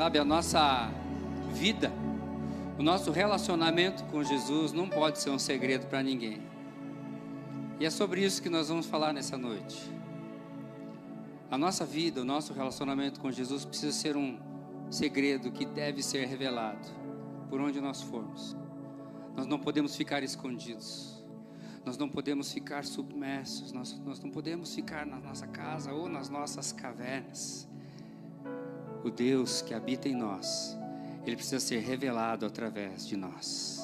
Sabe, a nossa vida, o nosso relacionamento com Jesus não pode ser um segredo para ninguém. E é sobre isso que nós vamos falar nessa noite. A nossa vida, o nosso relacionamento com Jesus precisa ser um segredo que deve ser revelado por onde nós formos. Nós não podemos ficar escondidos. Nós não podemos ficar submersos. Nós não podemos ficar na nossa casa ou nas nossas cavernas. O Deus que habita em nós, Ele precisa ser revelado através de nós.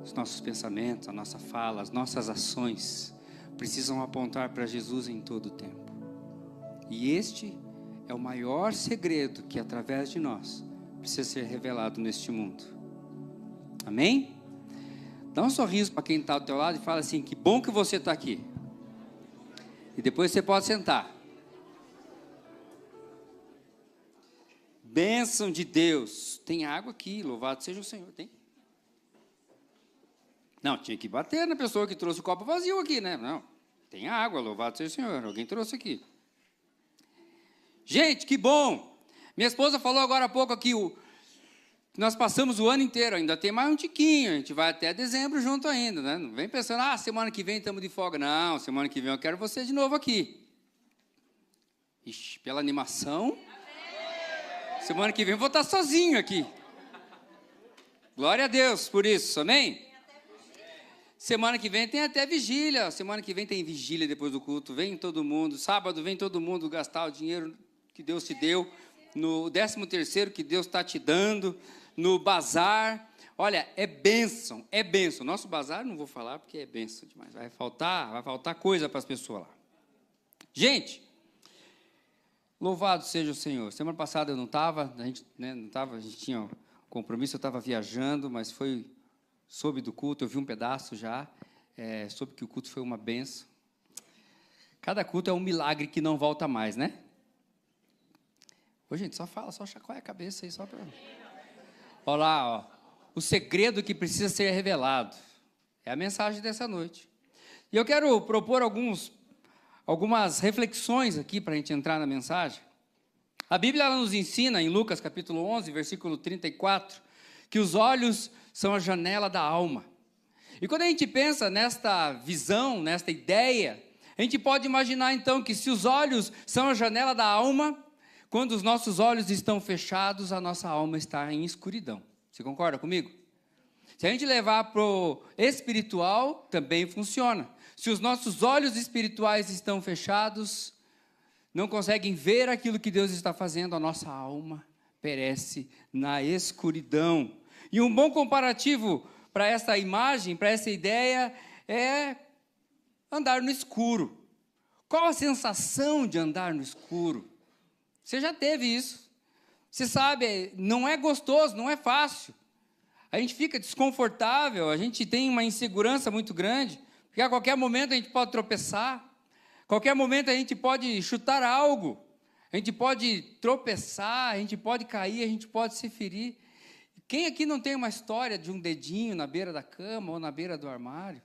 Os nossos pensamentos, a nossa fala, as nossas ações precisam apontar para Jesus em todo o tempo. E este é o maior segredo que através de nós precisa ser revelado neste mundo. Amém? Dá um sorriso para quem está ao teu lado e fala assim: que bom que você está aqui. E depois você pode sentar. Bênção de Deus. Tem água aqui, louvado seja o Senhor. Tem? Não, tinha que bater na pessoa que trouxe o copo vazio aqui, né? Não, tem água, louvado seja o Senhor. Alguém trouxe aqui. Gente, que bom. Minha esposa falou agora há pouco aqui, nós passamos o ano inteiro, ainda tem mais um tiquinho, a gente vai até dezembro junto ainda, né? Não vem pensando, semana que vem estamos de folga. Não, semana que vem eu quero você de novo aqui. Ixi, pela animação... Semana que vem eu vou estar sozinho aqui. Glória a Deus por isso, amém? Semana que vem tem até vigília. Semana que vem tem vigília depois do culto. Vem todo mundo. Sábado vem todo mundo gastar o dinheiro que Deus te deu. No 13º que Deus está te dando. No bazar. Olha, é bênção, é bênção. Nosso bazar não vou falar porque é bênção demais. Vai faltar coisa para as pessoas lá. Gente... Louvado seja o Senhor. Semana passada eu não estava, a gente tinha um compromisso, eu estava viajando, mas soube do culto, eu vi um pedaço já, soube que o culto foi uma bênção. Cada culto é um milagre que não volta mais, né? Ô, gente, só chacoalha a cabeça aí, só para... Olha lá, ó, o segredo que precisa ser revelado. É a mensagem dessa noite. E eu quero propor algumas reflexões aqui para a gente entrar na mensagem. A Bíblia ela nos ensina, em Lucas capítulo 11, versículo 34, que os olhos são a janela da alma. E quando a gente pensa nesta visão, nesta ideia, a gente pode imaginar então que se os olhos são a janela da alma, quando os nossos olhos estão fechados, a nossa alma está em escuridão. Você concorda comigo? Se a gente levar para o espiritual, também funciona. Se os nossos olhos espirituais estão fechados, não conseguem ver aquilo que Deus está fazendo, a nossa alma perece na escuridão. E um bom comparativo para essa imagem, para essa ideia, é andar no escuro. Qual a sensação de andar no escuro? Você já teve isso. Você sabe, não é gostoso, não é fácil. A gente fica desconfortável, a gente tem uma insegurança muito grande. Porque a qualquer momento a gente pode tropeçar, a qualquer momento a gente pode chutar algo, a gente pode tropeçar, a gente pode cair, a gente pode se ferir. Quem aqui não tem uma história de um dedinho na beira da cama ou na beira do armário?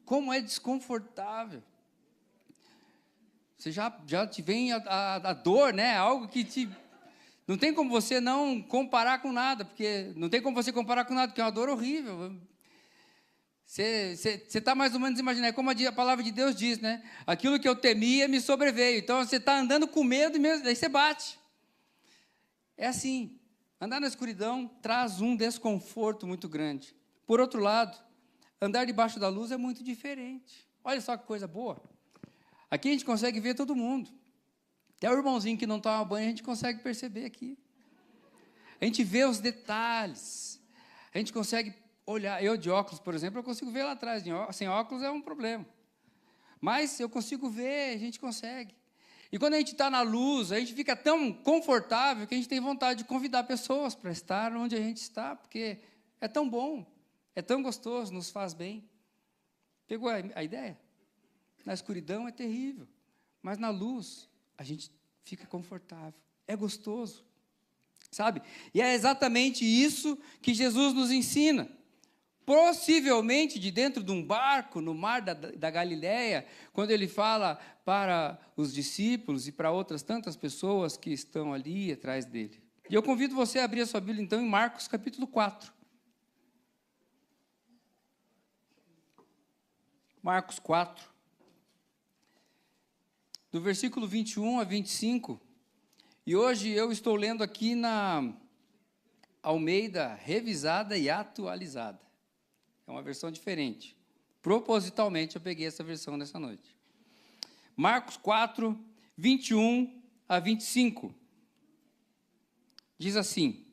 Como é desconfortável. Você já te vem a dor, né? Algo que te... Não tem como você não comparar com nada, porque não tem como você comparar com nada, porque é uma dor horrível. Você está mais ou menos imaginando, como a palavra de Deus diz, né? Aquilo que eu temia me sobreveio. Então, você está andando com medo e mesmo, aí você bate. É assim, andar na escuridão traz um desconforto muito grande. Por outro lado, andar debaixo da luz é muito diferente. Olha só que coisa boa. Aqui a gente consegue ver todo mundo. Até o irmãozinho que não toma banho, a gente consegue perceber aqui. A gente vê os detalhes. A gente consegue olhar. Eu de óculos, por exemplo, eu consigo ver lá atrás. Sem óculos é um problema. Mas eu consigo ver, a gente consegue. E quando a gente está na luz, a gente fica tão confortável que a gente tem vontade de convidar pessoas para estar onde a gente está, porque é tão bom, é tão gostoso, nos faz bem. Pegou a ideia? Na escuridão é terrível, mas na luz a gente fica confortável, é gostoso, sabe? E é exatamente isso que Jesus nos ensina. Possivelmente de dentro de um barco, no mar da Galileia, quando ele fala para os discípulos e para outras tantas pessoas que estão ali atrás dele. E eu convido você a abrir a sua Bíblia, então, em Marcos, capítulo 4. Marcos 4, do versículo 21 a 25. E hoje eu estou lendo aqui na Almeida revisada e atualizada. É uma versão diferente. Propositalmente eu peguei essa versão nessa noite. Marcos 4, 21 a 25. Diz assim: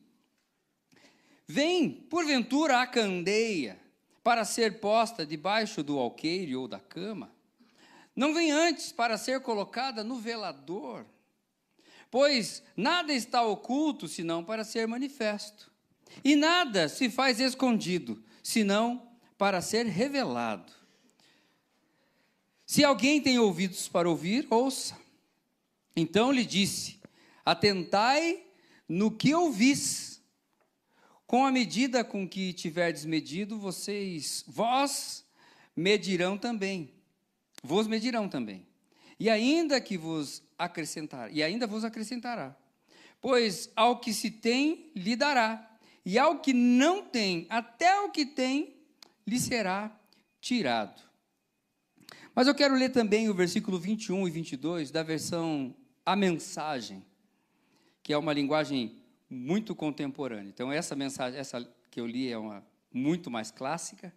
Vem, porventura, a candeia para ser posta debaixo do alqueire ou da cama? Não vem antes para ser colocada no velador? Pois nada está oculto, senão para ser manifesto. E nada se faz escondido, senão para ser revelado. Se alguém tem ouvidos para ouvir, ouça. Então lhe disse: Atentai no que ouvis. Com a medida com que tiverdes medido, vós medirão também. Vos medirão também. E ainda vos acrescentará. Pois ao que se tem, lhe dará. E ao que não tem, até o que tem, lhe será tirado. Mas eu quero ler também o versículo 21 e 22 da versão A Mensagem, que é uma linguagem muito contemporânea. Então, essa mensagem, essa que eu li é muito mais clássica,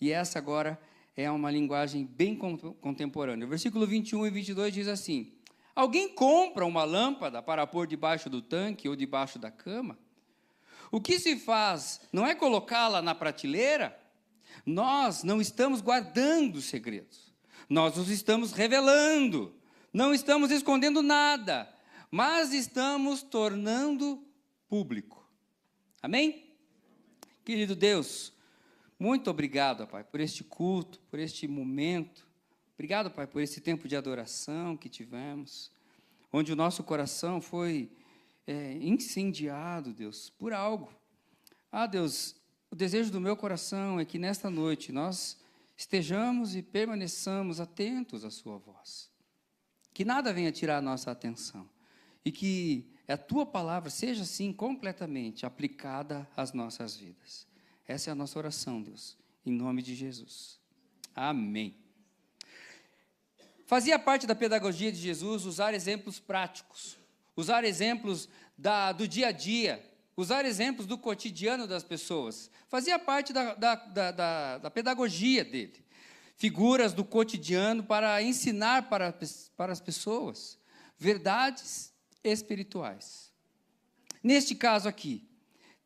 e essa agora é uma linguagem bem contemporânea. O versículo 21 e 22 diz assim: Alguém compra uma lâmpada para pôr debaixo do tanque ou debaixo da cama? O que se faz não é colocá-la na prateleira? Nós não estamos guardando segredos, nós os estamos revelando, não estamos escondendo nada, mas estamos tornando público. Amém? Querido Deus, muito obrigado, Pai, por este culto, por este momento. Obrigado, Pai, por esse tempo de adoração que tivemos, onde o nosso coração foi incendiado, Deus, por algo. Deus, o desejo do meu coração é que nesta noite nós estejamos e permaneçamos atentos à sua voz. Que nada venha tirar a nossa atenção. E que a tua palavra seja, sim, completamente aplicada às nossas vidas. Essa é a nossa oração, Deus, em nome de Jesus. Amém. Fazia parte da pedagogia de Jesus usar exemplos práticos, usar exemplos do dia a dia, usar exemplos do cotidiano das pessoas. Fazia parte da pedagogia dele. Figuras do cotidiano para ensinar para as pessoas verdades espirituais. Neste caso aqui,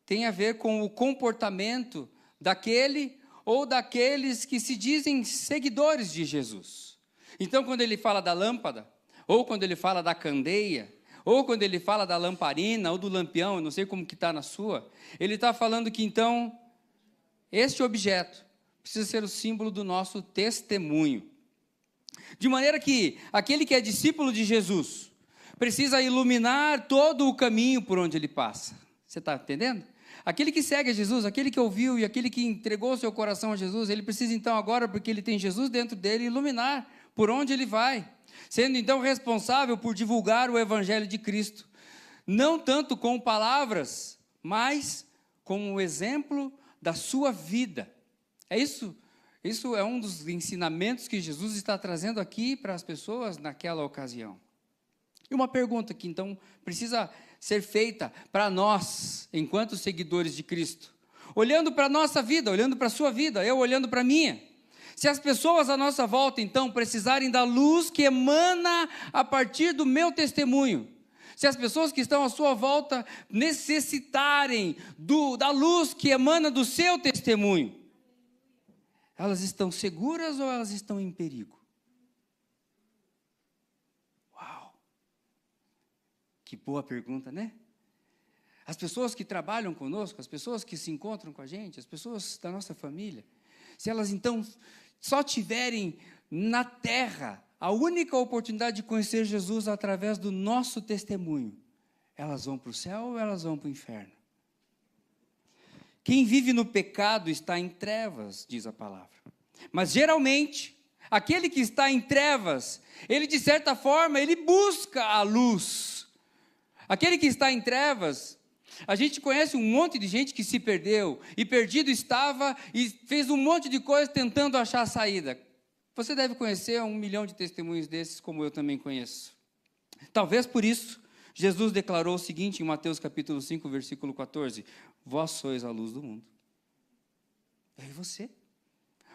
tem a ver com o comportamento daquele ou daqueles que se dizem seguidores de Jesus. Então, quando ele fala da lâmpada, ou quando ele fala da candeia, ou quando ele fala da lamparina, ou do lampião, eu não sei como que está na sua, ele está falando que, então, este objeto precisa ser o símbolo do nosso testemunho. De maneira que aquele que é discípulo de Jesus precisa iluminar todo o caminho por onde ele passa. Você está entendendo? Aquele que segue a Jesus, aquele que ouviu e aquele que entregou seu coração a Jesus, ele precisa então agora, porque ele tem Jesus dentro dele, iluminar por onde ele vai, sendo então responsável por divulgar o Evangelho de Cristo, não tanto com palavras, mas com o exemplo da sua vida. Isso é um dos ensinamentos que Jesus está trazendo aqui para as pessoas naquela ocasião. E uma pergunta que então precisa ser feita para nós, enquanto seguidores de Cristo, olhando para a nossa vida, olhando para a sua vida, eu olhando para a minha. Se as pessoas à nossa volta, então, precisarem da luz que emana a partir do meu testemunho, se as pessoas que estão à sua volta necessitarem da luz que emana do seu testemunho, elas estão seguras ou elas estão em perigo? Uau! Que boa pergunta, né? As pessoas que trabalham conosco, as pessoas que se encontram com a gente, as pessoas da nossa família, se elas então só tiverem na terra a única oportunidade de conhecer Jesus através do nosso testemunho, elas vão para o céu ou elas vão para o inferno? Quem vive no pecado está em trevas, diz a palavra. Mas geralmente, aquele que está em trevas, ele de certa forma, ele busca a luz. Aquele que está em trevas, A gente conhece um monte de gente que se perdeu, e perdido estava, e fez um monte de coisa tentando achar a saída. Você deve conhecer 1 milhão de testemunhos desses, como eu também conheço. Talvez por isso, Jesus declarou o seguinte em Mateus capítulo 5, versículo 14: vós sois a luz do mundo. Eu e você.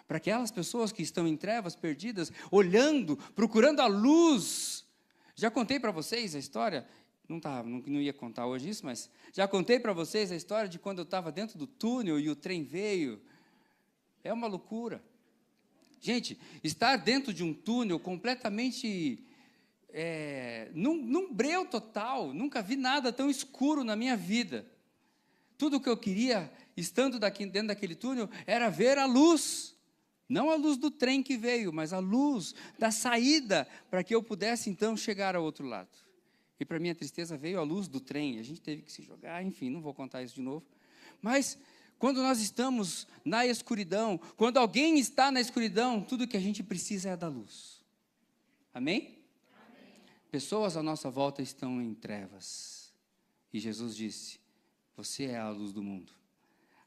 Para aquelas pessoas que estão em trevas, perdidas, olhando, procurando a luz. Já contei para vocês a história, não ia contar hoje isso, mas já contei para vocês a história de quando eu estava dentro do túnel e o trem veio. É uma loucura. Gente, estar dentro de um túnel completamente, num breu total, nunca vi nada tão escuro na minha vida. Tudo o que eu queria, estando dentro daquele túnel, era ver a luz. Não a luz do trem que veio, mas a luz da saída, para que eu pudesse, então, chegar ao outro lado. E, para minha tristeza, veio a luz do trem. A gente teve que se jogar, enfim, não vou contar isso de novo. Mas, quando nós estamos na escuridão, quando alguém está na escuridão, tudo que a gente precisa é da luz. Amém? Amém. Pessoas à nossa volta estão em trevas. E Jesus disse: você é a luz do mundo.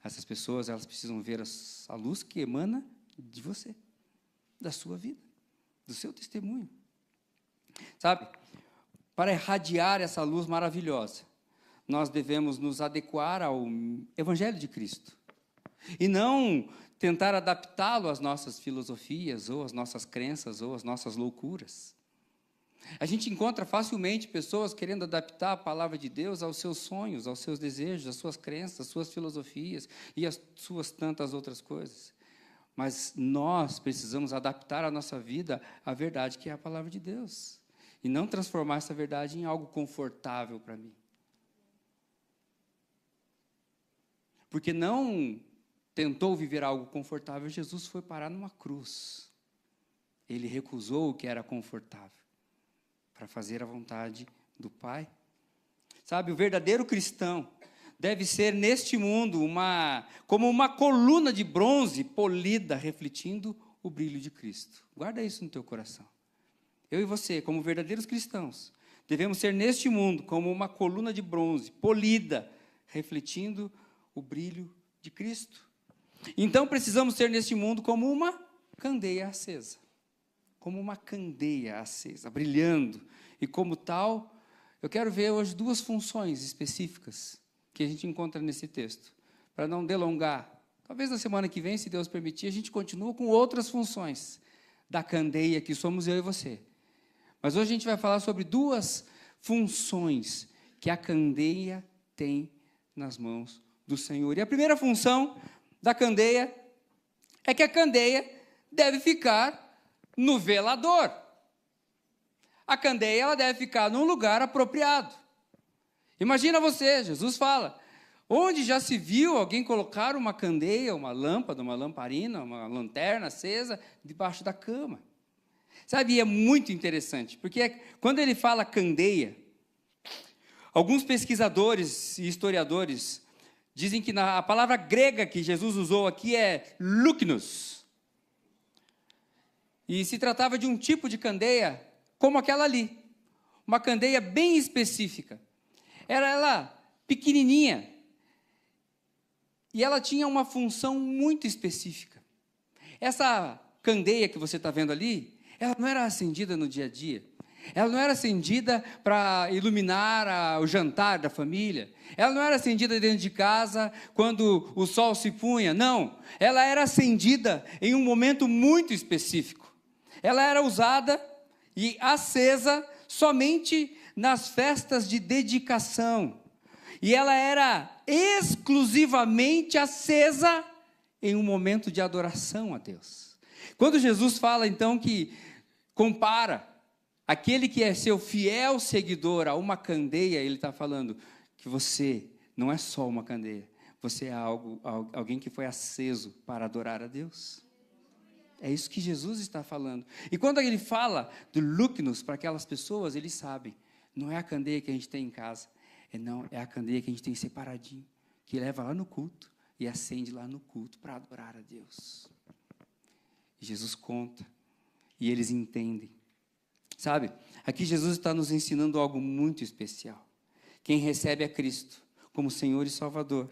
Essas pessoas, elas precisam ver a luz que emana de você, da sua vida, do seu testemunho. Sabe, para irradiar essa luz maravilhosa, nós devemos nos adequar ao Evangelho de Cristo. E não tentar adaptá-lo às nossas filosofias, ou às nossas crenças, ou às nossas loucuras. A gente encontra facilmente pessoas querendo adaptar a palavra de Deus aos seus sonhos, aos seus desejos, às suas crenças, às suas filosofias e às suas tantas outras coisas. Mas nós precisamos adaptar a nossa vida à verdade que é a palavra de Deus. E não transformar essa verdade em algo confortável para mim. Porque não tentou viver algo confortável, Jesus foi parar numa cruz. Ele recusou o que era confortável para fazer a vontade do Pai. Sabe, o verdadeiro cristão deve ser neste mundo como uma coluna de bronze polida, refletindo o brilho de Cristo. Guarda isso no teu coração. Eu e você, como verdadeiros cristãos, devemos ser neste mundo como uma coluna de bronze polida, refletindo o brilho de Cristo. Então precisamos ser neste mundo como uma candeia acesa. Como uma candeia acesa, brilhando. E como tal, eu quero ver hoje 2 funções específicas que a gente encontra nesse texto. Para não delongar, talvez na semana que vem, se Deus permitir, a gente continue com outras funções da candeia que somos eu e você. Mas hoje a gente vai falar sobre 2 funções que a candeia tem nas mãos do Senhor. E a primeira função da candeia é que a candeia deve ficar no velador. A candeia ela deve ficar num lugar apropriado. Imagina você, Jesus fala, onde já se viu alguém colocar uma candeia, uma lâmpada, uma lamparina, uma lanterna acesa debaixo da cama? Sabe, e é muito interessante, porque quando ele fala candeia, alguns pesquisadores e historiadores dizem que a palavra grega que Jesus usou aqui é luknos. E se tratava de um tipo de candeia como aquela ali. Uma candeia bem específica. Era ela pequenininha. E ela tinha uma função muito específica. Essa candeia que você está vendo ali, ela não era acendida no dia a dia. Ela não era acendida para iluminar o jantar da família. Ela não era acendida dentro de casa quando o sol se punha. Não, ela era acendida em um momento muito específico. Ela era usada e acesa somente nas festas de dedicação. E ela era exclusivamente acesa em um momento de adoração a Deus. Quando Jesus fala, então, que compara aquele que é seu fiel seguidor a uma candeia, ele está falando que você não é só uma candeia, você é alguém que foi aceso para adorar a Deus. É isso que Jesus está falando. E quando ele fala do luknos para aquelas pessoas, eles sabem, não é a candeia que a gente tem em casa, é a candeia que a gente tem separadinho, que leva lá no culto e acende lá no culto para adorar a Deus. E Jesus conta, e eles entendem. Sabe, aqui Jesus está nos ensinando algo muito especial. Quem recebe a Cristo como Senhor e Salvador,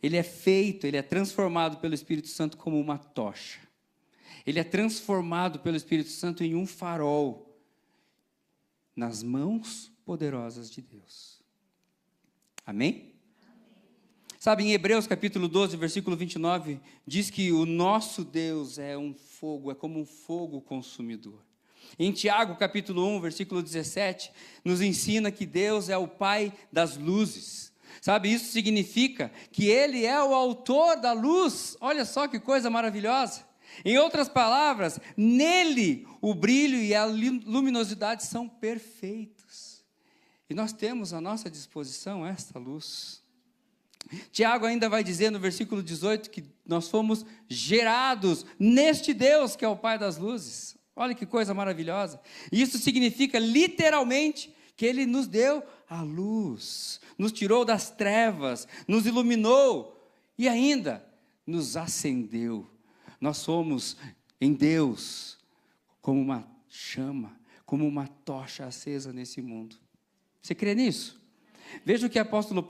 ele é feito, ele é transformado pelo Espírito Santo como uma tocha. Ele é transformado pelo Espírito Santo em um farol nas mãos poderosas de Deus. Amém? Sabe, em Hebreus capítulo 12, versículo 29, diz que o nosso Deus é um fogo, é como um fogo consumidor. Em Tiago capítulo 1, versículo 17, nos ensina que Deus é o Pai das luzes. Sabe, isso significa que Ele é o autor da luz. Olha só que coisa maravilhosa. Em outras palavras, nele o brilho e a luminosidade são perfeitos. E nós temos à nossa disposição esta luz. Tiago ainda vai dizer no versículo 18 que nós fomos gerados neste Deus que é o Pai das luzes. Olha que coisa maravilhosa. Isso significa literalmente que Ele nos deu a luz, nos tirou das trevas, nos iluminou e ainda nos acendeu. Nós somos em Deus como uma chama, como uma tocha acesa nesse mundo. Você crê nisso? Veja o que o apóstolo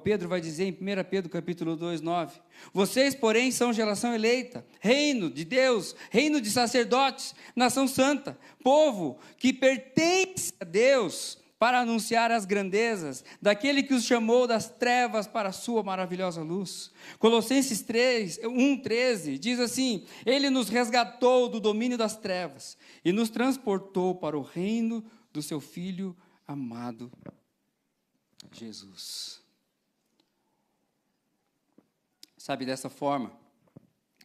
Pedro vai dizer em 1 Pedro capítulo 2, 9. Vocês, porém, são geração eleita, reino de Deus, reino de sacerdotes, nação santa, povo que pertence a Deus, para anunciar as grandezas daquele que os chamou das trevas para a sua maravilhosa luz. Colossenses 1:13 diz assim: Ele nos resgatou do domínio das trevas e nos transportou para o reino do seu Filho amado, Jesus. Sabe, dessa forma,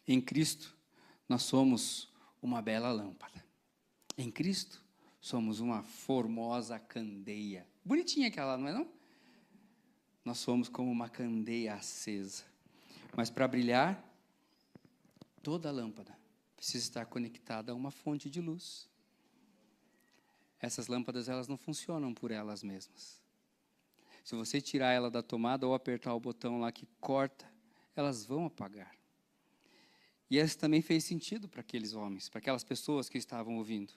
em Cristo, nós somos uma bela lâmpada. Em Cristo, somos uma formosa candeia. Bonitinha aquela, não é não? Nós somos como uma candeia acesa. Mas para brilhar, toda lâmpada precisa estar conectada a uma fonte de luz. Essas lâmpadas, elas não funcionam por elas mesmas. Se você tirar ela da tomada ou apertar o botão lá que corta, elas vão apagar. E isso também fez sentido para aqueles homens, para aquelas pessoas que estavam ouvindo.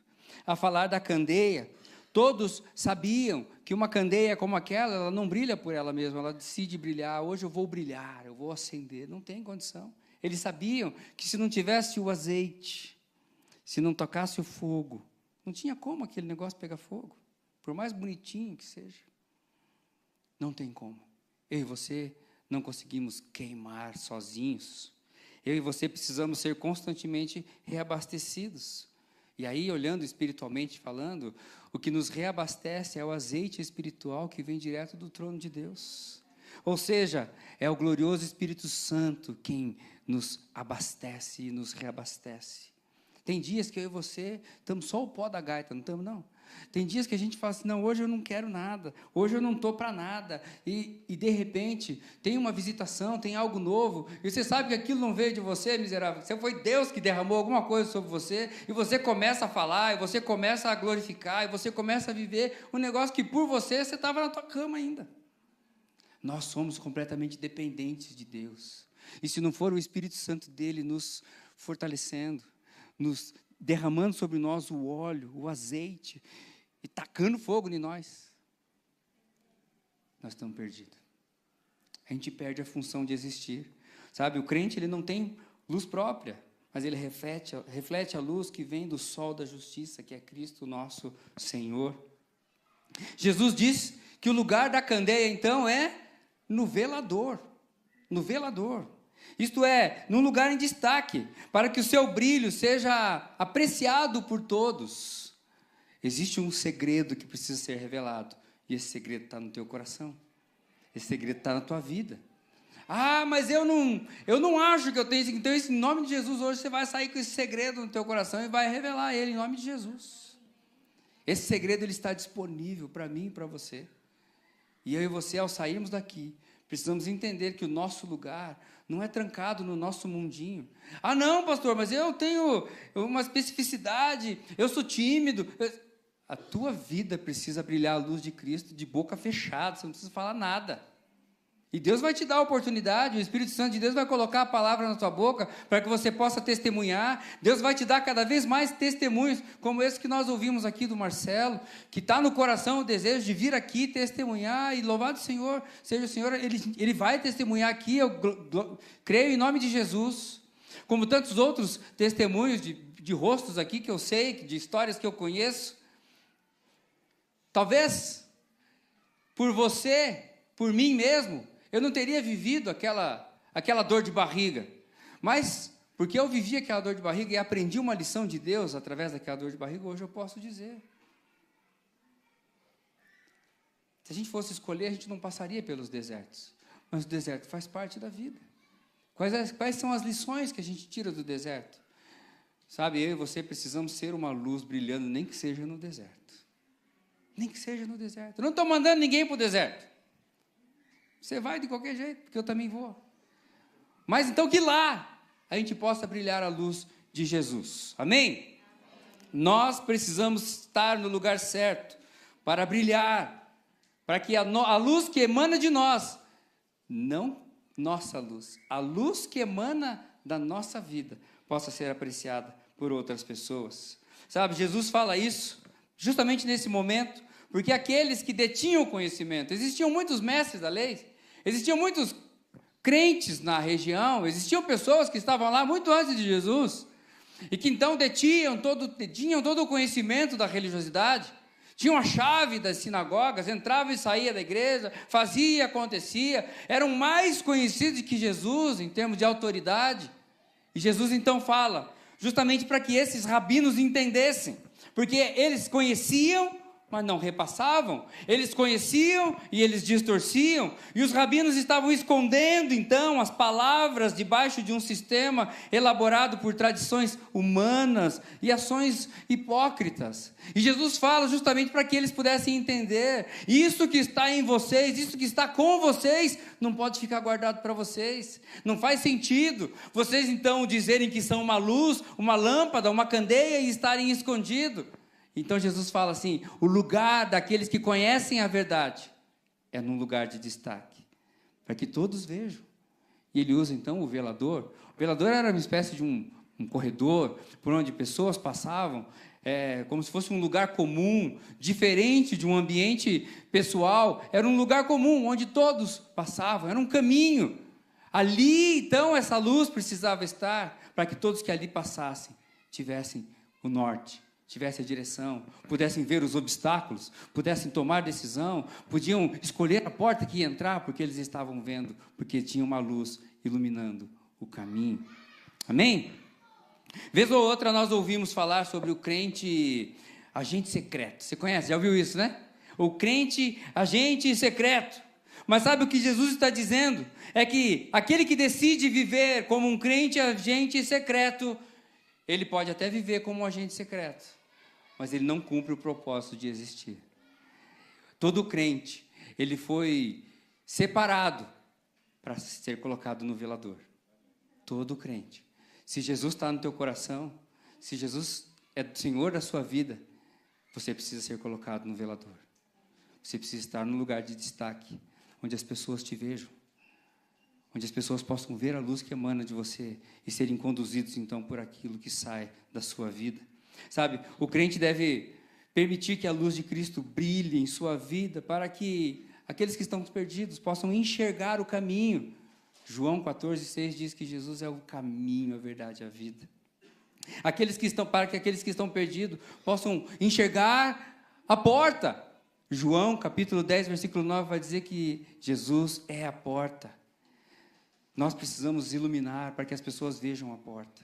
A falar da candeia, todos sabiam que uma candeia como aquela, ela não brilha por ela mesma, ela decide brilhar. Hoje eu vou brilhar, eu vou acender. Não tem condição. Eles sabiam que se não tivesse o azeite, se não tocasse o fogo, não tinha como aquele negócio pegar fogo, por mais bonitinho que seja. Não tem como. Eu e você não conseguimos queimar sozinhos. Eu e você precisamos ser constantemente reabastecidos. E aí, olhando espiritualmente falando, o que nos reabastece é o azeite espiritual que vem direto do trono de Deus. Ou seja, é o glorioso Espírito Santo quem nos abastece e nos reabastece. Tem dias que eu e você estamos só o pó da gaita, não estamos, não? Tem dias que a gente fala assim, não, hoje eu não quero nada, hoje eu não estou para nada, e de repente tem uma visitação, tem algo novo, e você sabe que aquilo não veio de você, miserável, você foi Deus que derramou alguma coisa sobre você, e você começa a falar, e você começa a glorificar, e você começa a viver um negócio que por você estava na tua cama ainda. Nós somos completamente dependentes de Deus, e se não for o Espírito Santo dele nos fortalecendo, nos derramando sobre nós o óleo, o azeite, e tacando fogo em nós, nós estamos perdidos. A gente perde a função de existir. Sabe, o crente ele não tem luz própria, mas ele reflete a luz que vem do sol da justiça, que é Cristo nosso Senhor. Jesus diz que o lugar da candeia, então, é no velador. No velador. Isto é, num lugar em destaque, para que o seu brilho seja apreciado por todos. Existe um segredo que precisa ser revelado, e esse segredo está no teu coração, esse segredo está na tua vida. Ah, mas eu não acho que eu tenho isso. Então, em nome de Jesus, hoje você vai sair com esse segredo no teu coração e vai revelar ele em nome de Jesus. Esse segredo ele está disponível para mim e para você. E eu e você, ao sairmos daqui, precisamos entender que o nosso lugar não é trancado no nosso mundinho. Ah, não, pastor, mas eu tenho uma especificidade, eu sou tímido. A tua vida precisa brilhar a luz de Cristo de boca fechada, você não precisa falar nada. E Deus vai te dar a oportunidade, o Espírito Santo de Deus vai colocar a palavra na tua boca para que você possa testemunhar. Deus vai te dar cada vez mais testemunhos, como esse que nós ouvimos aqui do Marcelo, que está no coração o desejo de vir aqui testemunhar, e louvado Senhor, seja o Senhor, ele vai testemunhar aqui, eu creio em nome de Jesus, como tantos outros testemunhos de rostos aqui que eu sei, de histórias que eu conheço. Talvez, por você, por mim mesmo, eu não teria vivido aquela dor de barriga, mas porque eu vivi aquela dor de barriga e aprendi uma lição de Deus através daquela dor de barriga, hoje eu posso dizer. Se a gente fosse escolher, a gente não passaria pelos desertos, mas o deserto faz parte da vida. Quais são as lições que a gente tira do deserto? Sabe, eu e você precisamos ser uma luz brilhando, nem que seja no deserto. Nem que seja no deserto. Eu não estou mandando ninguém para o deserto. Você vai de qualquer jeito, porque eu também vou. Mas então que lá a gente possa brilhar a luz de Jesus. Amém? Nós precisamos estar no lugar certo para brilhar, para que a luz que emana de nós, não nossa luz, a luz que emana da nossa vida, possa ser apreciada por outras pessoas. Sabe, Jesus fala isso justamente nesse momento, porque aqueles que detinham o conhecimento, existiam muitos mestres da lei, existiam muitos crentes na região, existiam pessoas que estavam lá muito antes de Jesus, e que então tinham todo o conhecimento da religiosidade, tinham a chave das sinagogas, entrava e saía da igreja, fazia e acontecia, eram mais conhecidos que Jesus em termos de autoridade. E Jesus então fala, justamente para que esses rabinos entendessem, porque eles conheciam, mas não repassavam, eles conheciam e eles distorciam, e os rabinos estavam escondendo então as palavras debaixo de um sistema elaborado por tradições humanas e ações hipócritas. E Jesus fala justamente para que eles pudessem entender, isso que está em vocês, isso que está com vocês, não pode ficar guardado para vocês, não faz sentido vocês então dizerem que são uma luz, uma lâmpada, uma candeia e estarem escondidos. Então Jesus fala assim, o lugar daqueles que conhecem a verdade é num lugar de destaque, para que todos vejam. E ele usa então o velador. O velador era uma espécie de um corredor por onde pessoas passavam, como se fosse um lugar comum, diferente de um ambiente pessoal, era um lugar comum onde todos passavam, era um caminho. Ali então essa luz precisava estar, para que todos que ali passassem tivessem o norte, tivesse a direção, pudessem ver os obstáculos, pudessem tomar decisão, podiam escolher a porta que ia entrar, porque eles estavam vendo, porque tinha uma luz iluminando o caminho. Amém? Vez ou outra nós ouvimos falar sobre o crente agente secreto. Você conhece, já ouviu isso, né? O crente agente secreto. Mas sabe o que Jesus está dizendo? É que aquele que decide viver como um crente agente secreto, ele pode até viver como um agente secreto, mas ele não cumpre o propósito de existir. Todo crente, ele foi separado para ser colocado no velador. Todo crente. Se Jesus está no teu coração, se Jesus é o Senhor da sua vida, você precisa ser colocado no velador. Você precisa estar no lugar de destaque, onde as pessoas te vejam, onde as pessoas possam ver a luz que emana de você e serem conduzidos, então, por aquilo que sai da sua vida. Sabe, o crente deve permitir que a luz de Cristo brilhe em sua vida, para que aqueles que estão perdidos possam enxergar o caminho. João 14,6 diz que Jesus é o caminho, a verdade e a vida. Para que aqueles que estão perdidos possam enxergar a porta. João, capítulo 10, versículo 9, vai dizer que Jesus é a porta. Nós precisamos iluminar para que as pessoas vejam a porta.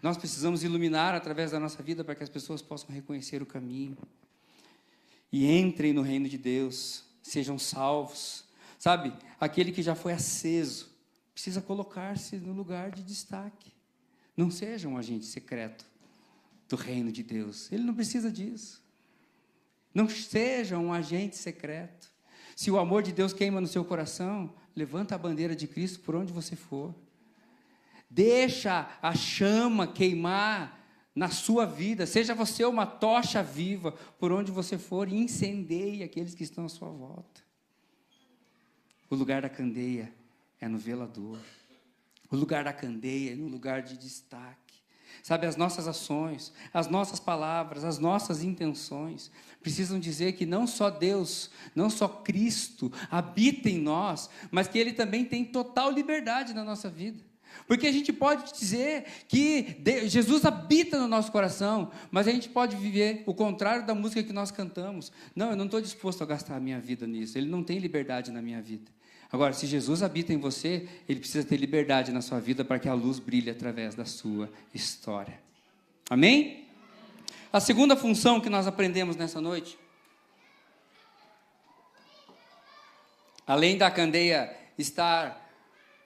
Nós precisamos iluminar através da nossa vida para que as pessoas possam reconhecer o caminho. E entrem no reino de Deus, sejam salvos. Sabe, aquele que já foi aceso, precisa colocar-se no lugar de destaque. Não seja um agente secreto do reino de Deus. Ele não precisa disso. Não seja um agente secreto. Se o amor de Deus queima no seu coração, levanta a bandeira de Cristo por onde você for. Deixa a chama queimar na sua vida. Seja você uma tocha viva por onde você for e incendeie aqueles que estão à sua volta. O lugar da candeia é no velador. O lugar da candeia é no lugar de destaque. Sabe, as nossas ações, as nossas palavras, as nossas intenções precisam dizer que não só Deus, não só Cristo habita em nós, mas que Ele também tem total liberdade na nossa vida. Porque a gente pode dizer que Jesus habita no nosso coração, mas a gente pode viver o contrário da música que nós cantamos. Não, eu não estou disposto a gastar a minha vida nisso, Ele não tem liberdade na minha vida. Agora, se Jesus habita em você, Ele precisa ter liberdade na sua vida para que a luz brilhe através da sua história. Amém? A segunda função que nós aprendemos nessa noite, além da candeia estar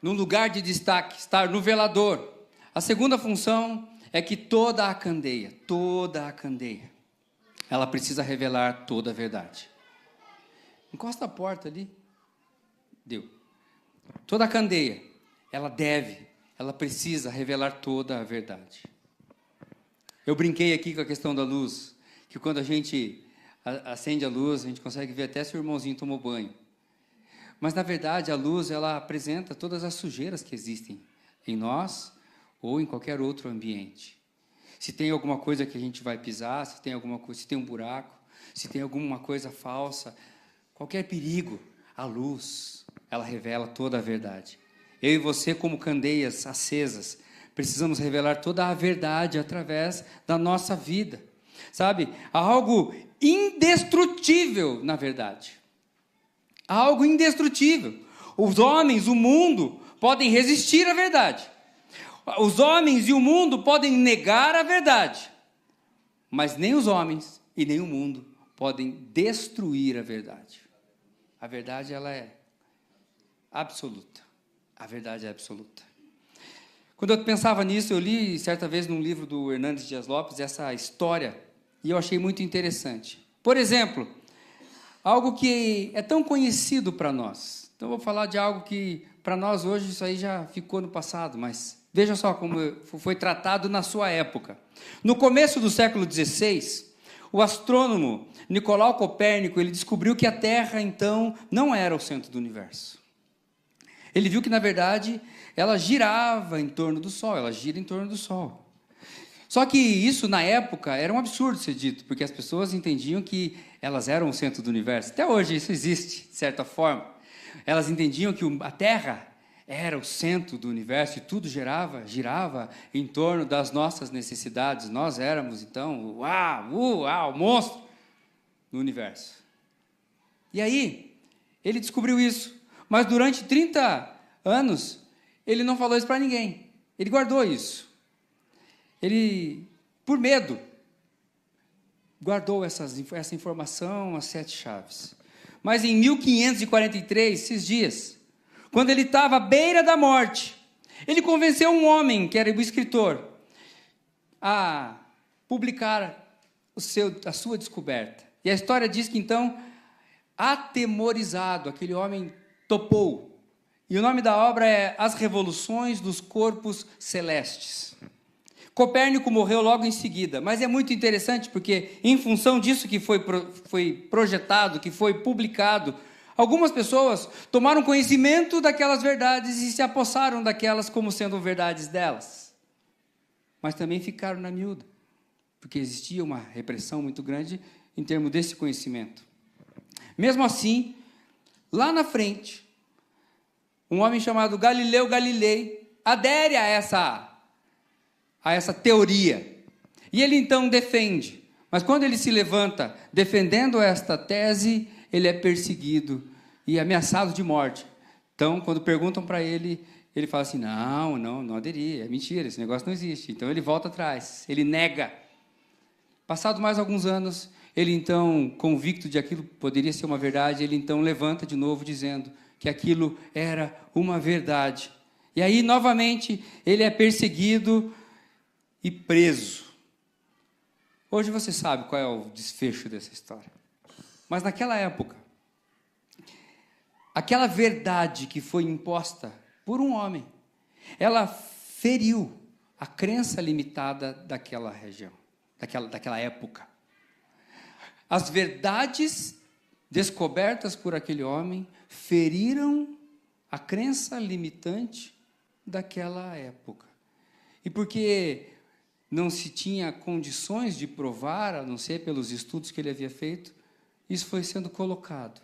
no lugar de destaque, estar no velador, a segunda função é que toda a candeia, ela precisa revelar toda a verdade. Encosta a porta ali. Deu. Toda a candeia, ela precisa revelar toda a verdade. Eu brinquei aqui com a questão da luz, que quando a gente acende a luz, a gente consegue ver até se o irmãozinho tomou banho. Mas, na verdade, a luz, ela apresenta todas as sujeiras que existem em nós ou em qualquer outro ambiente. Se tem alguma coisa que a gente vai pisar, se tem alguma coisa, se tem um buraco, se tem alguma coisa falsa, qualquer perigo, a luz, ela revela toda a verdade. Eu e você, como candeias acesas, precisamos revelar toda a verdade através da nossa vida. Sabe? Há algo indestrutível na verdade. Há algo indestrutível. Os homens, o mundo, podem resistir à verdade. Os homens e o mundo podem negar a verdade. Mas nem os homens e nem o mundo podem destruir a verdade. A verdade, ela é absoluta. A verdade é absoluta. Quando eu pensava nisso, eu li certa vez num livro do Hernandes Dias Lopes essa história e eu achei muito interessante. Por exemplo, algo que é tão conhecido para nós. Então, eu vou falar de algo que, para nós hoje, isso aí já ficou no passado, mas veja só como foi tratado na sua época. No começo do século XVI, o astrônomo Nicolau Copérnico, ele descobriu que a Terra, então, não era o centro do universo. Ele viu que, na verdade, ela girava em torno do Sol, ela gira em torno do Sol. Só que isso, na época, era um absurdo ser dito, porque as pessoas entendiam que elas eram o centro do universo. Até hoje isso existe, de certa forma. Elas entendiam que a Terra era o centro do universo e tudo girava em torno das nossas necessidades. Nós éramos, então, o monstro do universo. E aí, ele descobriu isso. Mas durante 30 anos, ele não falou isso para ninguém. Ele guardou isso. Ele, por medo, guardou essa informação, as 7 chaves. Mas em 1543, esses dias, quando ele estava à beira da morte, ele convenceu um homem, que era o escritor, a publicar a sua descoberta. E a história diz que, então, atemorizado, aquele homem topou. E o nome da obra é As Revoluções dos Corpos Celestes. Copérnico morreu logo em seguida, mas é muito interessante porque, em função disso que foi projetado, que foi publicado, algumas pessoas tomaram conhecimento daquelas verdades e se apossaram daquelas como sendo verdades delas. Mas também ficaram na miúda, porque existia uma repressão muito grande em termos desse conhecimento. Mesmo assim, lá na frente, um homem chamado Galileu Galilei adere a essa teoria. E ele então defende. Mas quando ele se levanta defendendo esta tese, ele é perseguido e ameaçado de morte. Então, quando perguntam para ele, ele fala assim, não aderi, é mentira, esse negócio não existe. Então, ele volta atrás, ele nega. Passado mais alguns anos, ele então, convicto de aquilo poderia ser uma verdade, ele então levanta de novo dizendo que aquilo era uma verdade. E aí, novamente, ele é perseguido e preso. Hoje você sabe qual é o desfecho dessa história. Mas naquela época, aquela verdade que foi imposta por um homem, ela feriu a crença limitada daquela região, daquela época. As verdades descobertas por aquele homem, feriram a crença limitante daquela época. E porque não se tinha condições de provar, a não ser pelos estudos que ele havia feito, isso foi sendo colocado.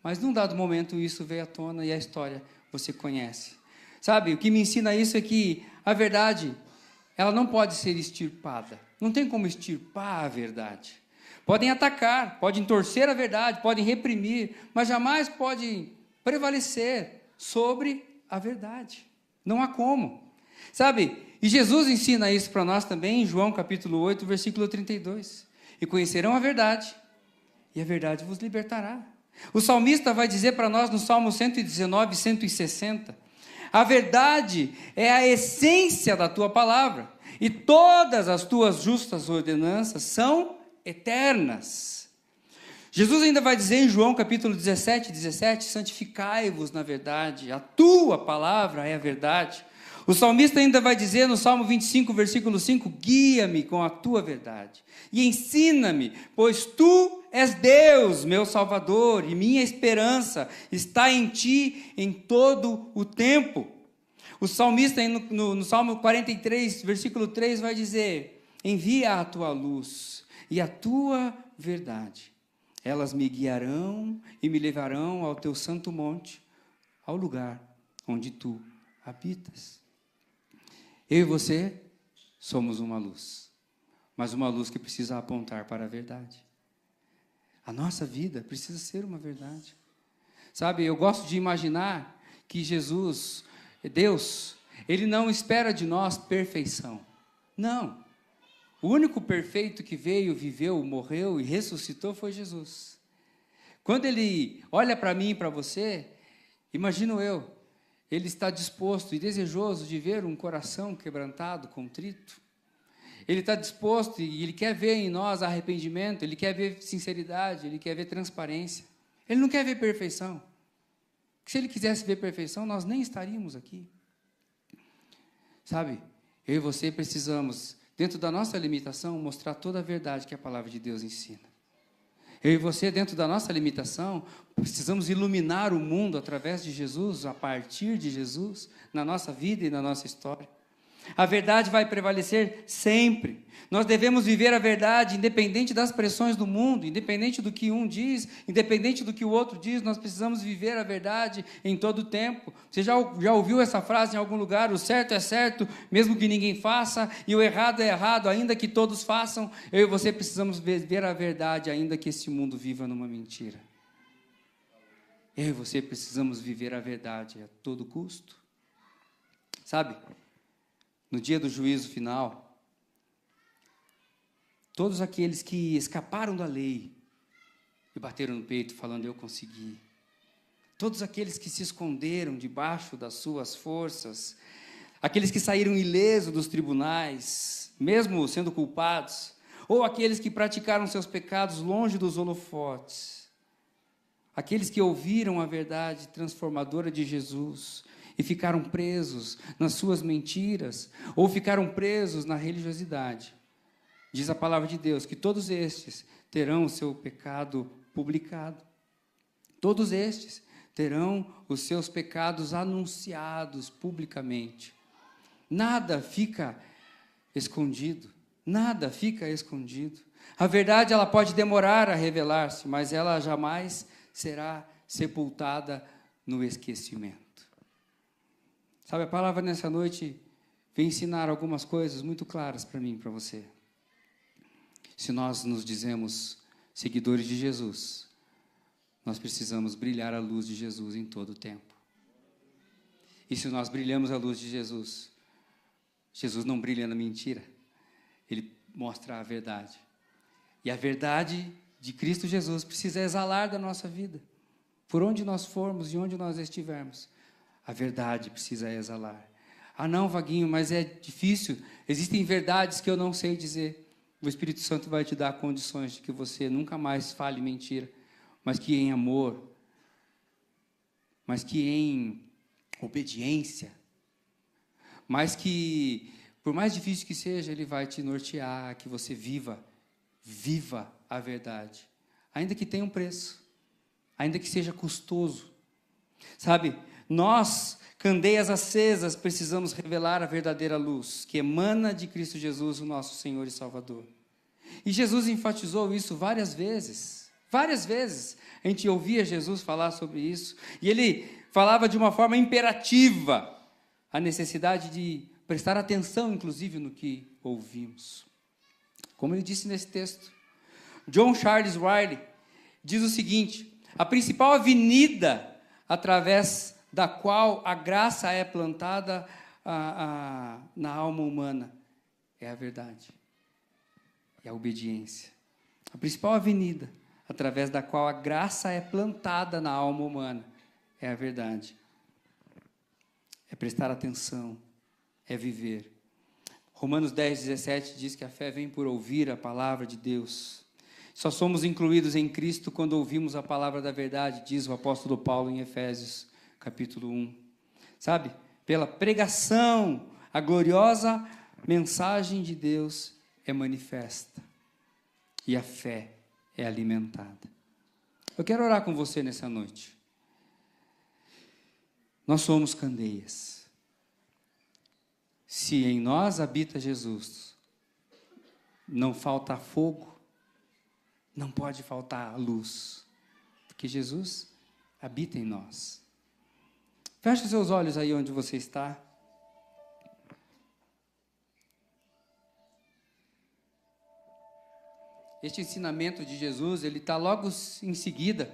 Mas num dado momento isso veio à tona e a história você conhece. Sabe, o que me ensina isso é que a verdade, ela não pode ser extirpada. Não tem como extirpar a verdade. Podem atacar, podem torcer a verdade, podem reprimir, mas jamais podem prevalecer sobre a verdade. Não há como. Sabe, e Jesus ensina isso para nós também em João capítulo 8, versículo 32. E conhecerão a verdade, e a verdade vos libertará. O salmista vai dizer para nós no Salmo 119, 160, a verdade é a essência da tua palavra, e todas as tuas justas ordenanças são eternas. Jesus ainda vai dizer em João capítulo 17, 17, santificai-vos na verdade, a tua palavra é a verdade. O salmista ainda vai dizer no Salmo 25, versículo 5, guia-me com a tua verdade e ensina-me, pois tu és Deus, meu Salvador, e minha esperança está em ti em todo o tempo. O salmista no Salmo 43, versículo 3 vai dizer, envia a tua luz e a tua verdade, elas me guiarão e me levarão ao teu santo monte, ao lugar onde tu habitas. Eu e você somos uma luz, mas uma luz que precisa apontar para a verdade. A nossa vida precisa ser uma verdade. Sabe, eu gosto de imaginar que Jesus, Deus, Ele não espera de nós perfeição. Não. O único perfeito que veio, viveu, morreu e ressuscitou foi Jesus. Quando Ele olha para mim e para você, imagino eu, Ele está disposto e desejoso de ver um coração quebrantado, contrito. Ele está disposto e Ele quer ver em nós arrependimento, Ele quer ver sinceridade, Ele quer ver transparência. Ele não quer ver perfeição. Se Ele quisesse ver perfeição, nós nem estaríamos aqui. Sabe, eu e você precisamos, dentro da nossa limitação, mostrar toda a verdade que a palavra de Deus ensina. Eu e você, dentro da nossa limitação, precisamos iluminar o mundo através de Jesus, a partir de Jesus, na nossa vida e na nossa história. A verdade vai prevalecer sempre. Nós devemos viver a verdade, independente das pressões do mundo, independente do que um diz, independente do que o outro diz, nós precisamos viver a verdade em todo o tempo. Você já ouviu essa frase em algum lugar? O certo é certo, mesmo que ninguém faça, e o errado é errado, ainda que todos façam. Eu e você precisamos viver a verdade, ainda que este mundo viva numa mentira. Eu e você precisamos viver a verdade a todo custo. Sabe? No dia do juízo final, todos aqueles que escaparam da lei e bateram no peito falando, eu consegui. Todos aqueles que se esconderam debaixo das suas forças, aqueles que saíram ilesos dos tribunais, mesmo sendo culpados, ou aqueles que praticaram seus pecados longe dos holofotes, aqueles que ouviram a verdade transformadora de Jesus e ficaram presos nas suas mentiras, ou ficaram presos na religiosidade. Diz a palavra de Deus que todos estes terão o seu pecado publicado. Todos estes terão os seus pecados anunciados publicamente. Nada fica escondido. Nada fica escondido. A verdade, ela pode demorar a revelar-se, mas ela jamais será sepultada no esquecimento. Sabe, a palavra nessa noite vem ensinar algumas coisas muito claras para mim e para você. Se nós nos dizemos seguidores de Jesus, nós precisamos brilhar a luz de Jesus em todo o tempo. E se nós brilhamos a luz de Jesus, Jesus não brilha na mentira, Ele mostra a verdade. E a verdade de Cristo Jesus precisa exalar da nossa vida. Por onde nós formos e onde nós estivermos, a verdade precisa exalar. Ah não, Vaguinho, mas é difícil. Existem verdades que eu não sei dizer. O Espírito Santo vai te dar condições de que você nunca mais fale mentira, mas que em amor, mas que em obediência, mas que, por mais difícil que seja, Ele vai te nortear, que você viva a verdade, ainda que tenha um preço. ainda que seja custoso. Sabe, nós, candeias acesas, precisamos revelar a verdadeira luz, que emana de Cristo Jesus, o nosso Senhor e Salvador. E Jesus enfatizou isso várias vezes. Várias vezes a gente ouvia Jesus falar sobre isso. E ele falava de uma forma imperativa a necessidade de prestar atenção, inclusive, no que ouvimos. Como ele disse nesse texto, John Charles Riley diz o seguinte: a principal avenida através da qual a graça é plantada na alma humana é a verdade, é a obediência. A principal avenida através da qual a graça é plantada na alma humana é a verdade. É prestar atenção, é viver. Romanos 10:17 diz que a fé vem por ouvir a palavra de Deus. Só somos incluídos em Cristo quando ouvimos a palavra da verdade, diz o apóstolo Paulo em Efésios, capítulo 1. Sabe? Pela pregação, a gloriosa mensagem de Deus é manifesta. E a fé é alimentada. Eu quero orar com você nessa noite. Nós somos candeias. Se em nós habita Jesus, não falta fogo, não pode faltar luz, porque Jesus habita em nós. Feche os seus olhos aí onde você está. Este ensinamento de Jesus, ele está logo em seguida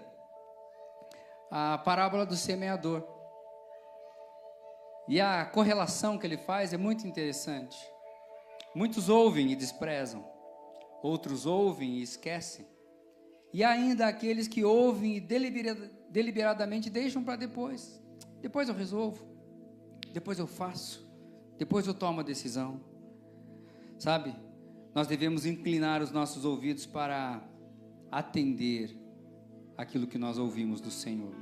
a parábola do semeador. E a correlação que ele faz é muito interessante. Muitos ouvem e desprezam, outros ouvem e esquecem. E ainda aqueles que ouvem e deliberadamente deixam para depois. Depois eu resolvo, depois eu faço, depois eu tomo a decisão. Sabe, nós devemos inclinar os nossos ouvidos para atender aquilo que nós ouvimos do Senhor.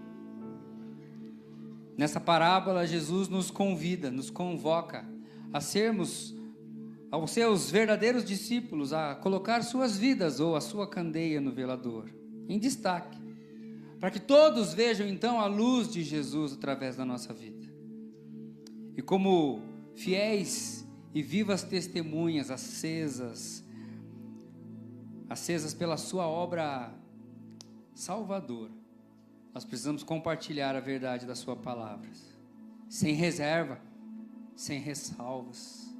Nessa parábola, Jesus nos convida, nos convoca a sermos, aos seus verdadeiros discípulos, a colocar suas vidas ou a sua candeia no velador, em destaque, para que todos vejam então a luz de Jesus através da nossa vida. E como fiéis e vivas testemunhas acesas pela sua obra salvadora, nós precisamos compartilhar a verdade da sua palavra, sem reserva, sem ressalvas.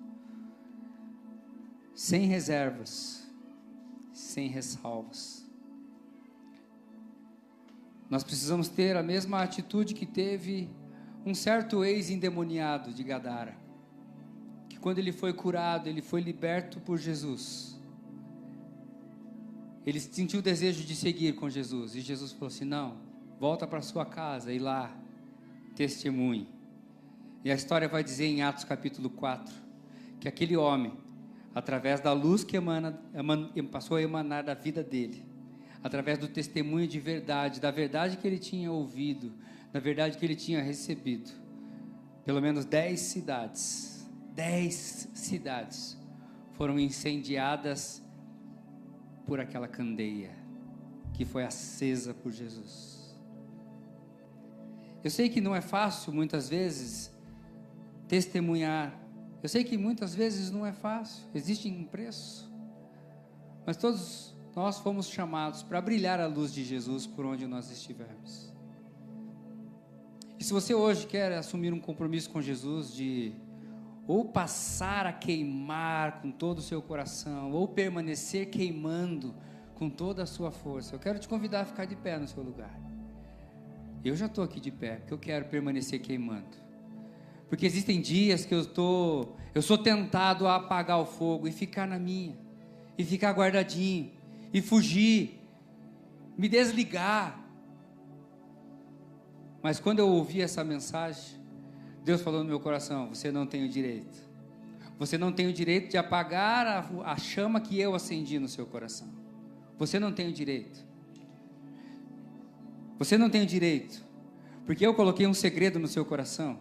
Sem reservas, sem ressalvas. Nós precisamos ter a mesma atitude que teve um certo ex-endemoniado de Gadara, que quando ele foi curado, ele foi liberto por Jesus. Ele sentiu o desejo de seguir com Jesus, e Jesus falou assim: não, volta para sua casa e lá testemunhe. E a história vai dizer em Atos capítulo 4, que aquele homem, através da luz que passou a emanar da vida dele, através do testemunho de verdade, da verdade que ele tinha ouvido, da verdade que ele tinha recebido, pelo menos 10 cidades foram incendiadas por aquela candeia que foi acesa por Jesus. Eu sei que não é fácil muitas vezes testemunhar. Eu sei que muitas vezes não é fácil, existe um preço, mas todos nós fomos chamados para brilhar a luz de Jesus por onde nós estivermos. E se você hoje quer assumir um compromisso com Jesus de ou passar a queimar com todo o seu coração, ou permanecer queimando com toda a sua força, eu quero te convidar a ficar de pé no seu lugar. Eu já estou aqui de pé, porque eu quero permanecer queimando. Porque existem dias que eu sou tentado a apagar o fogo e ficar na minha, e ficar guardadinho, e fugir, me desligar. Mas quando eu ouvi essa mensagem, Deus falou no meu coração: você não tem o direito. Você não tem o direito de apagar a chama que eu acendi no seu coração. Você não tem o direito. Você não tem o direito, porque eu coloquei um segredo no seu coração.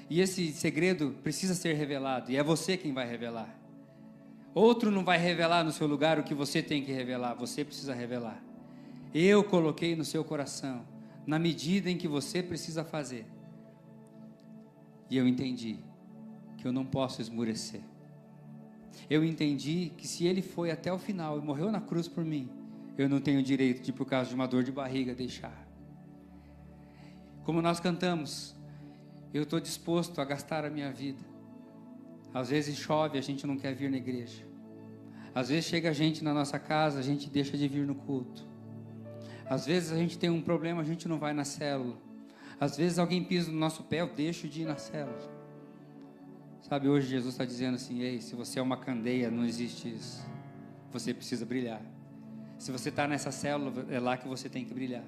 E esse segredo precisa ser revelado, e é você quem vai revelar. Outro não vai revelar no seu lugar o que você tem que revelar, você precisa revelar. Eu coloquei no seu coração na medida em que você precisa fazer. E eu entendi que eu não posso esmurecer. Eu entendi que se ele foi até o final e morreu na cruz por mim, eu não tenho direito de, por causa de uma dor de barriga, deixar. Como nós cantamos, eu estou disposto a gastar a minha vida. Às vezes chove, a gente não quer vir na igreja. Às vezes chega gente na nossa casa, a gente deixa de vir no culto. Às vezes a gente tem um problema, a gente não vai na célula. Às vezes alguém pisa no nosso pé, eu deixo de ir na célula. Sabe, hoje Jesus está dizendo assim: ei, se você é uma candeia, não existe isso. Você precisa brilhar. Se você está nessa célula, é lá que você tem que brilhar.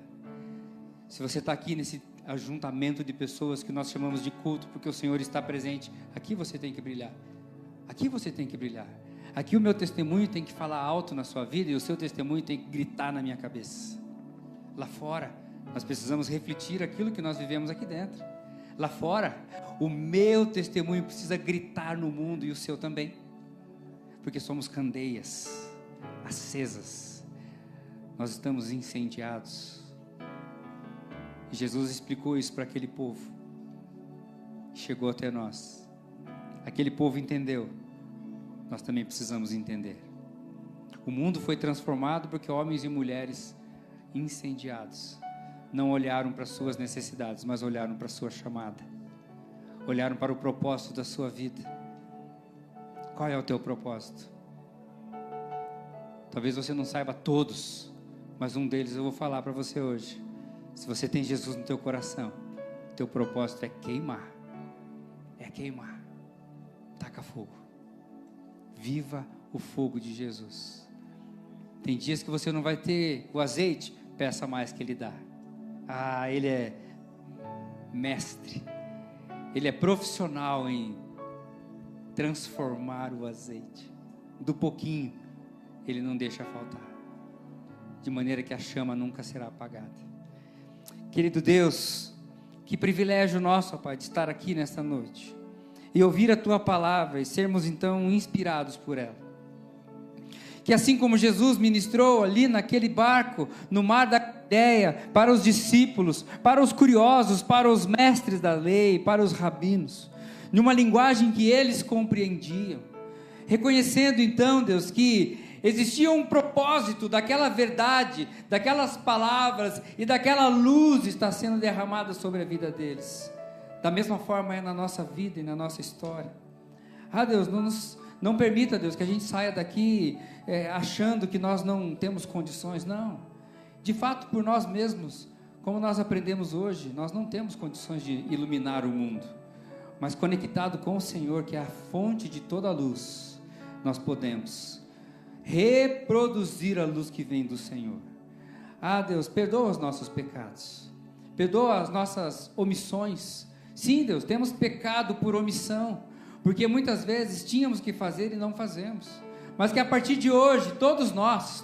Se você está aqui nesse ajuntamento de pessoas que nós chamamos de culto, porque o Senhor está presente, aqui você tem que brilhar. Aqui você tem que brilhar. Aqui o meu testemunho tem que falar alto na sua vida e o seu testemunho tem que gritar na minha cabeça. Lá fora, nós precisamos refletir aquilo que nós vivemos aqui dentro. Lá fora, o meu testemunho precisa gritar no mundo e o seu também. Porque somos candeias acesas. Nós estamos incendiados. E Jesus explicou isso para aquele povo. Chegou até nós. Aquele povo entendeu. Nós também precisamos entender. O mundo foi transformado porque homens e mulheres incendiados não olharam para suas necessidades, mas olharam para a sua chamada. Olharam para o propósito da sua vida. Qual é o teu propósito? Talvez você não saiba todos, mas um deles eu vou falar para você hoje. Se você tem Jesus no teu coração, teu propósito é queimar. É queimar. Taca fogo. Viva o fogo de Jesus. Tem dias que você não vai ter o azeite, peça mais que Ele dá. Ah, Ele é mestre. Ele é profissional em transformar o azeite. Do pouquinho, Ele não deixa faltar. De maneira que a chama nunca será apagada. Querido Deus, que privilégio nosso, ó Pai, de estar aqui nesta noite. E ouvir a Tua palavra e sermos então inspirados por ela. Que assim como Jesus ministrou ali naquele barco, no mar da Galileia, para os discípulos, para os curiosos, para os mestres da lei, para os rabinos, numa linguagem que eles compreendiam, reconhecendo então, Deus, que existia um propósito daquela verdade, daquelas palavras e daquela luz está sendo derramada sobre a vida deles. Da mesma forma é na nossa vida e na nossa história. Ah, Deus, não permita, Deus, que a gente saia daqui achando que nós não temos condições. Não. De fato, por nós mesmos, como nós aprendemos hoje, nós não temos condições de iluminar o mundo. Mas conectado com o Senhor, que é a fonte de toda a luz, nós podemos reproduzir a luz que vem do Senhor. Ah, Deus, perdoa os nossos pecados. Perdoa as nossas omissões. Sim, Deus, temos pecado por omissão, porque muitas vezes tínhamos que fazer e não fazemos, mas que a partir de hoje, todos nós,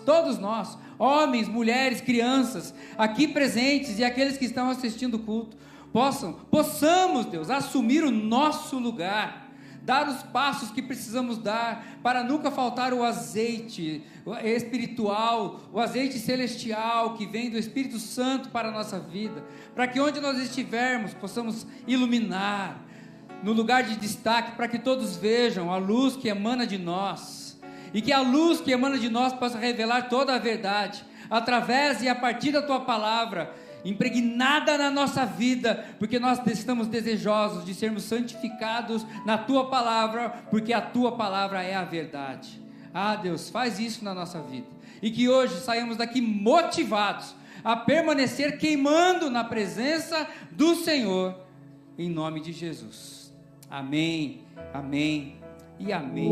homens, mulheres, crianças, aqui presentes e aqueles que estão assistindo o culto, possamos, Deus, assumir o nosso lugar, dar os passos que precisamos dar, para nunca faltar o azeite espiritual, o azeite celestial, que vem do Espírito Santo para a nossa vida, para que onde nós estivermos, possamos iluminar, no lugar de destaque, para que todos vejam a luz que emana de nós, e que a luz que emana de nós possa revelar toda a verdade, através e a partir da Tua palavra, impregnada na nossa vida, porque nós estamos desejosos de sermos santificados na Tua palavra, porque a Tua palavra é a verdade. Ah, Deus, faz isso na nossa vida, e que hoje saímos daqui motivados a permanecer queimando na presença do Senhor, em nome de Jesus. Amém, amém e amém.